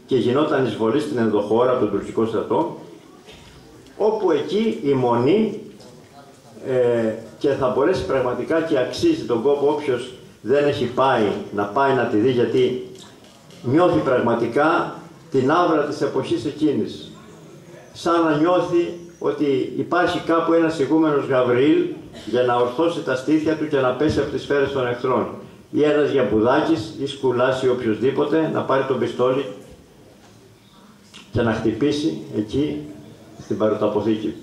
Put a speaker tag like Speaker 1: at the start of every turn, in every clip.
Speaker 1: και γινόταν εισβολή στην ενδοχώρα από τον τουρκικό στρατό, όπου εκεί η Μονή και θα μπορέσει πραγματικά και αξίζει τον κόπο όποιος δεν έχει πάει να τη δει, γιατί νιώθει πραγματικά την άβρα της εποχής εκείνης. Σαν να νιώθει ότι υπάρχει κάπου ένας ηγούμενος Γαβριήλ για να ορθώσει τα στήθια του και να πέσει από τις σφαίρες των εχθρών. Ή ένας Γιαμπουδάκης ή Σκουλάς ή οποιοδήποτε να πάρει τον πιστόλι και να χτυπήσει εκεί στην παρουταποθήκη.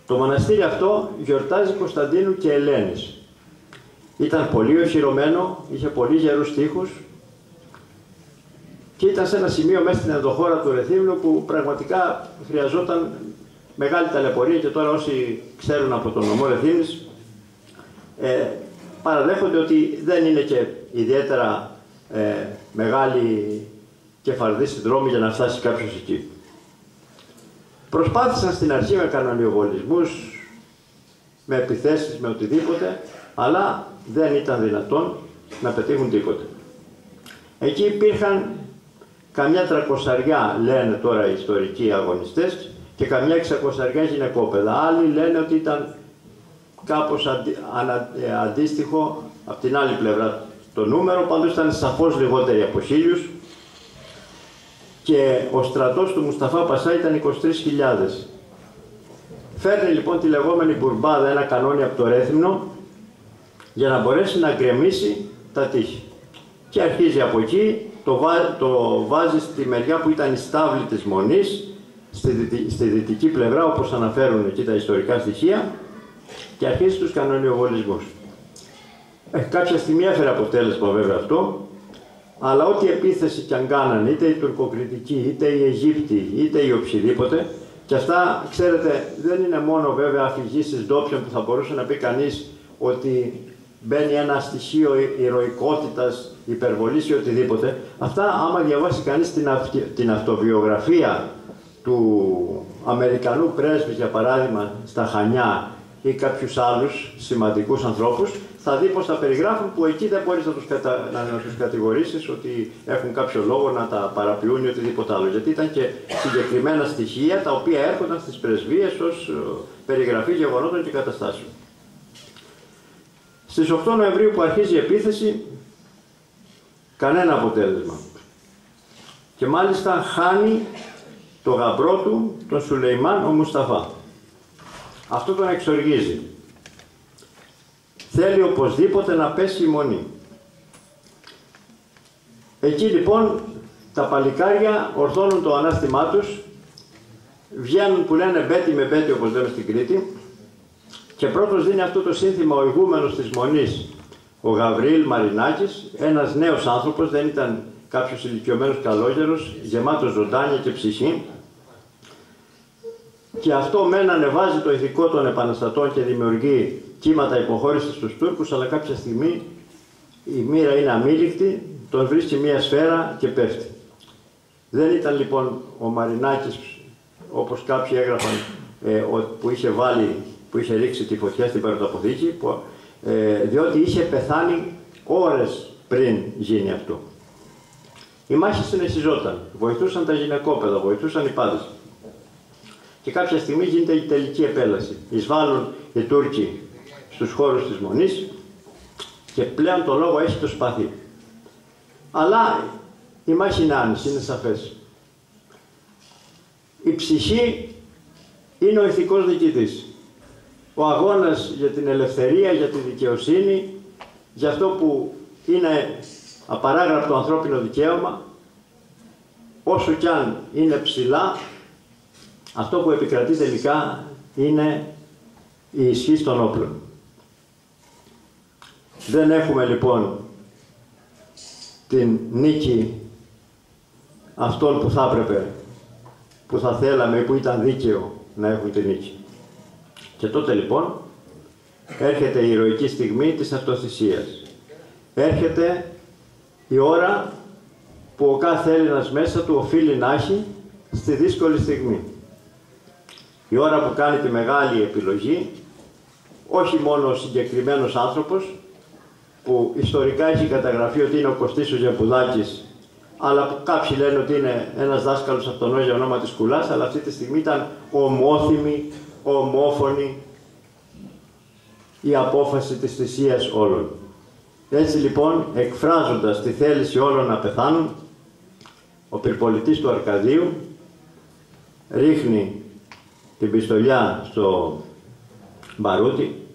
Speaker 1: Το μοναστήρι αυτό γιορτάζει Κωνσταντίνου και Ελένης. Ήταν πολύ οχυρωμένο, είχε πολύ γερούς τοίχους και ήταν σε ένα σημείο μέσα στην ενδοχώρα του Ρεθύμνου που πραγματικά χρειαζόταν μεγάλη ταλαιπωρία, και τώρα όσοι ξέρουν από τον νομό Ρεθύμνης παραδέχονται ότι δεν είναι και ιδιαίτερα μεγάλη και φαρδή συνδρόμη για να φτάσει κάποιος εκεί. Προσπάθησαν στην αρχή με κανονιοβολισμούς, με επιθέσεις, με οτιδήποτε, αλλά δεν ήταν δυνατόν να πετύχουν τίποτε. Εκεί υπήρχαν καμιά 300, λένε τώρα οι ιστορικοί αγωνιστές, και καμιά 600 γυναικόπαιδα. Άλλοι λένε ότι ήταν κάπως αντίστοιχο από την άλλη πλευρά το νούμερο, πάντως ήταν σαφώς λιγότεροι από 1000, και ο στρατός του Μουσταφά Πασά ήταν 23.000. Φέρνει λοιπόν τη λεγόμενη μπουρμπάδα, ένα κανόνι από το Ρέθυμνο, για να μπορέσει να γκρεμίσει τα τείχη. Και αρχίζει από εκεί, το βάζει στη μεριά που ήταν η στάβλη της Μονής, στη δυτική πλευρά, όπως αναφέρουν εκεί τα ιστορικά στοιχεία, και αρχίζει τους κανονιοβολισμούς. Κάποια στιγμή έφερε αποτέλεσμα βέβαια αυτό, αλλά ό,τι επίθεση κι αν κάνανε, είτε οι τουρκοκριτικοί, είτε οι Αιγύπτιοι, είτε οι οποιοδήποτε, και αυτά, ξέρετε, δεν είναι μόνο βέβαια αφηγήσεις ντόπιων που θα μπορούσε να πει κανείς ότι μπαίνει ένα στοιχείο ηρωικότητας, υπερβολής ή οτιδήποτε. Αυτά, άμα διαβάσει κανείς την αυτοβιογραφία του Αμερικανού πρέσβη, για παράδειγμα, στα Χανιά, ή κάποιους άλλους σημαντικούς ανθρώπους, θα δει πως τα περιγράφουν, που εκεί δεν μπορείς να τους κατηγορήσεις ότι έχουν κάποιο λόγο να τα παραποιούν ή οτιδήποτε άλλο. Γιατί ήταν και συγκεκριμένα στοιχεία τα οποία έρχονταν στις πρεσβείες ως περιγραφή γεγονότων και καταστάσεων. Στις 8 Νοεμβρίου που αρχίζει η επίθεση, κανένα αποτέλεσμα. Και μάλιστα χάνει το γαμπρό του, τον Σουλεϊμάν ο Μουσταφά. Αυτό τον εξοργίζει. Θέλει οπωσδήποτε να πέσει η Μονή. Εκεί λοιπόν τα παλικάρια ορθώνουν το ανάστημά τους, βγαίνουν που λένε μπέτι με μπέτι, όπως λέμε στην Κρήτη, και πρώτος δίνει αυτό το σύνθημα ο ηγούμενος της Μονής, ο Γαβριήλ Μαρινάκης, ένας νέος άνθρωπος, δεν ήταν κάποιος ηλικιωμένος καλόγερος, γεμάτος ζωντάνια και ψυχή. Και αυτό μεν ανεβάζει το ηθικό των επαναστατών και δημιουργεί κύματα υποχώρησης στους Τούρκους, αλλά κάποια στιγμή η μοίρα είναι αμήλικτη, τον βρίσκει μία σφαίρα και πέφτει. Δεν ήταν λοιπόν ο Μαρινάκης, όπως κάποιοι έγραφαν, που είχε ρίξει τη φωτιά στην παρουταποθήκη, διότι είχε πεθάνει ώρες πριν γίνει αυτό. Η μάχη συνεχιζόταν, βοηθούσαν τα γυναικόπαιδα, βοηθούσαν οι πάντες. Και κάποια στιγμή γίνεται η τελική επέλαση. Εισβάλλουν οι Τούρκοι στους χώρους της Μονής και πλέον το λόγο έχει το σπαθί. Αλλά η μάχη είναι άνηση, είναι σαφές. Η ψυχή είναι ο ηθικός διοικητής. Ο αγώνας για την ελευθερία, για τη δικαιοσύνη, για αυτό που είναι απαράγραπτο ανθρώπινο δικαίωμα, όσο κι αν είναι ψηλά, αυτό που επικρατεί τελικά είναι η ισχύ των όπλων. Δεν έχουμε λοιπόν την νίκη αυτών που θα έπρεπε, που θα θέλαμε ή που ήταν δίκαιο να έχουν την νίκη. Και τότε λοιπόν έρχεται η ηρωική στιγμή της αυτοθυσίας. Έρχεται η ώρα που ο κάθε Έλληνας μέσα του οφείλει να έχει στη δύσκολη στιγμή. Η ώρα που κάνει τη μεγάλη επιλογή, όχι μόνο ο συγκεκριμένος άνθρωπος, που ιστορικά έχει καταγραφεί ότι είναι ο Κωστής ο Γιαμπουδάκης, αλλά κάποιοι λένε ότι είναι ένας δάσκαλος από τον Όγια ονόμα της Κουλάς, αλλά αυτή τη στιγμή ήταν ομόθυμη, ομόφωνη η απόφαση της θυσίας όλων. Έτσι λοιπόν, εκφράζοντας τη θέληση όλων να πεθάνουν, ο πυρπολιτής του Αρκαδίου ρίχνει την πιστολιά στο μπαρούτι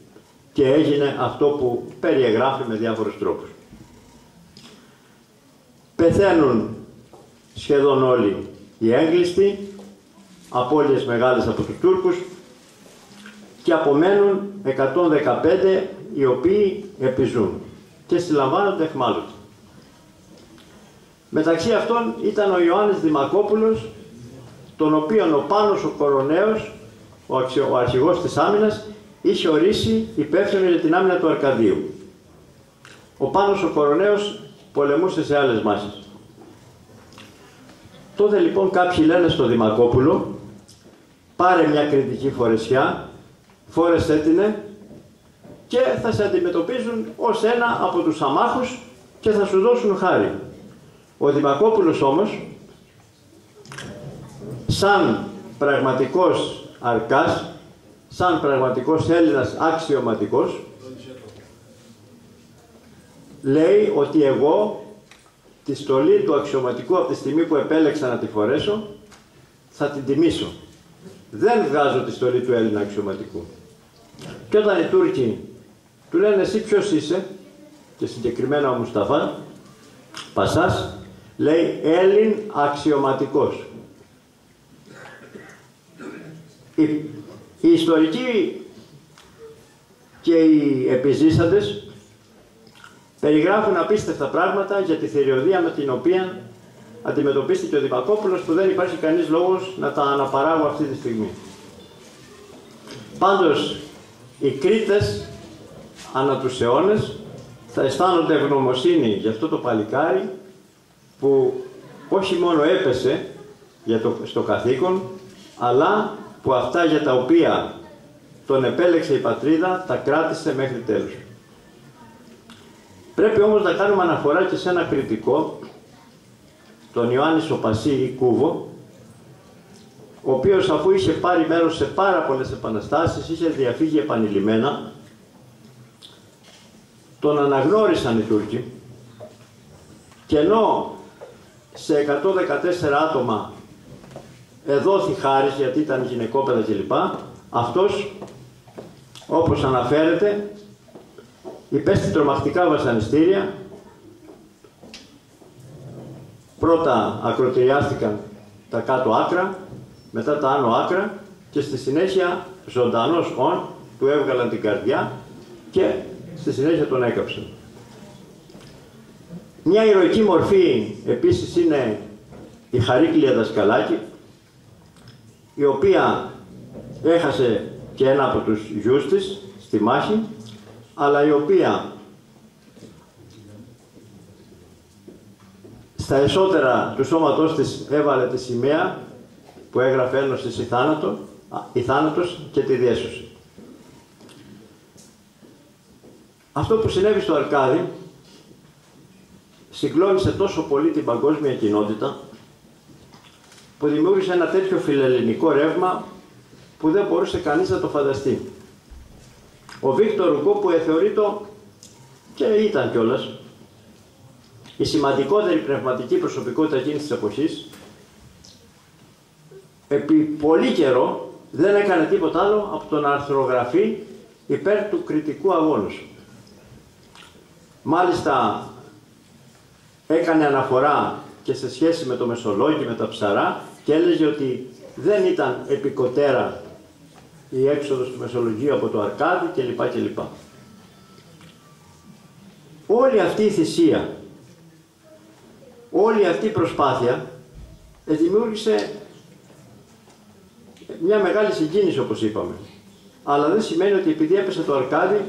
Speaker 1: και έγινε αυτό που περιεγράφει με διάφορους τρόπους. Πεθαίνουν σχεδόν όλοι οι έγκλειστοι, απώλειες μεγάλες από τους Τούρκους, και απομένουν 115 οι οποίοι επιζούν και συλλαμβάνονται αιχμάλωτοι. Μεταξύ αυτών ήταν ο Ιωάννης Δημακόπουλος, τον οποίον ο Πάνος ο Κοροναίος, ο αρχηγός της άμυνας, είχε ορίσει υπεύθυνο για την άμυνα του Αρκαδίου. Ο Πάνος ο Κοροναίος πολεμούσε σε άλλες μάχες. Τότε λοιπόν κάποιοι λένε στο Δημακόπουλο, πάρε μια κριτική φορεσιά, φόρεσέ τίνε και θα σε αντιμετωπίζουν ως ένα από τους αμάχους και θα σου δώσουν χάρη. Ο Δημακόπουλος όμως, σαν πραγματικός αρκάς, σαν πραγματικός Έλληνας αξιωματικός, λέει ότι εγώ τη στολή του αξιωματικού από τη στιγμή που επέλεξα να τη φορέσω θα την τιμήσω. Δεν βγάζω τη στολή του Έλληνα αξιωματικού. Και όταν οι Τούρκοι του λένε εσύ ποιος είσαι, και συγκεκριμένα ο Μουσταφά Πασάς, λέει Έλλην αξιωματικός. Οι ιστορικοί και οι επιζήσαντες περιγράφουν απίστευτα πράγματα για τη θηριωδία με την οποία αντιμετωπίστηκε ο Δημακόπουλος, που δεν υπάρχει κανείς λόγος να τα αναπαράγω αυτή τη στιγμή. Πάντως, οι Κρήτες ανά τους αιώνες θα αισθάνονται ευγνωμοσύνη για αυτό το παλικάρι που όχι μόνο έπεσε στο καθήκον, αλλά που αυτά για τα οποία τον επέλεξε η πατρίδα τα κράτησε μέχρι τέλους. Πρέπει όμως να κάνουμε αναφορά και σε ένα κριτικό, τον Ιωάννη Σοπασί ή Κούβο, ο οποίος αφού είχε πάρει μέρος σε πάρα πολλές επαναστάσεις, είχε διαφύγει επανειλημμένα, τον αναγνώρισαν οι Τούρκοι και ενώ σε 114 άτομα εδόθη χάρις γιατί ήταν γυναικόπαιδα κλπ, αυτός, όπως αναφέρεται, υπέστη τρομακτικά βασανιστήρια. Πρώτα ακροτηριάστηκαν τα κάτω άκρα, μετά τα άνω άκρα και στη συνέχεια ζωντανός του έβγαλαν την καρδιά και στη συνέχεια τον έκαψαν. Μια ηρωική μορφή επίσης είναι η Χαρίκλια Δασκαλάκη, η οποία έχασε και ένα από τους γιους της στη μάχη, αλλά η οποία στα εσώτερα του σώματός της έβαλε τη σημαία που έγραφε Ένωσης η θάνατος και τη διέσωση. Αυτό που συνέβη στο Αρκάδι συγκλώνησε τόσο πολύ την παγκόσμια κοινότητα που δημιούργησε ένα τέτοιο φιλελληνικό ρεύμα που δεν μπορούσε κανείς να το φανταστεί. Ο Βίκτορ Ουγκό, που θεωρείται και ήταν κιόλας η σημαντικότερη πνευματική προσωπικότητα εκείνης της εποχής, επί πολύ καιρό δεν έκανε τίποτα άλλο από το να αρθρογραφεί υπέρ του κριτικού αγώνος. Μάλιστα έκανε αναφορά και σε σχέση με το Μεσολόγγι, με τα ψαρά, και έλεγε ότι δεν ήταν επικοτέρα η έξοδος του Μεσολογγίου από το Αρκάδι κλπ. Όλη αυτή η θυσία, όλη αυτή η προσπάθεια δημιούργησε μια μεγάλη συγκίνηση, όπως είπαμε. Αλλά δεν σημαίνει ότι επειδή έπεσε το Αρκάδι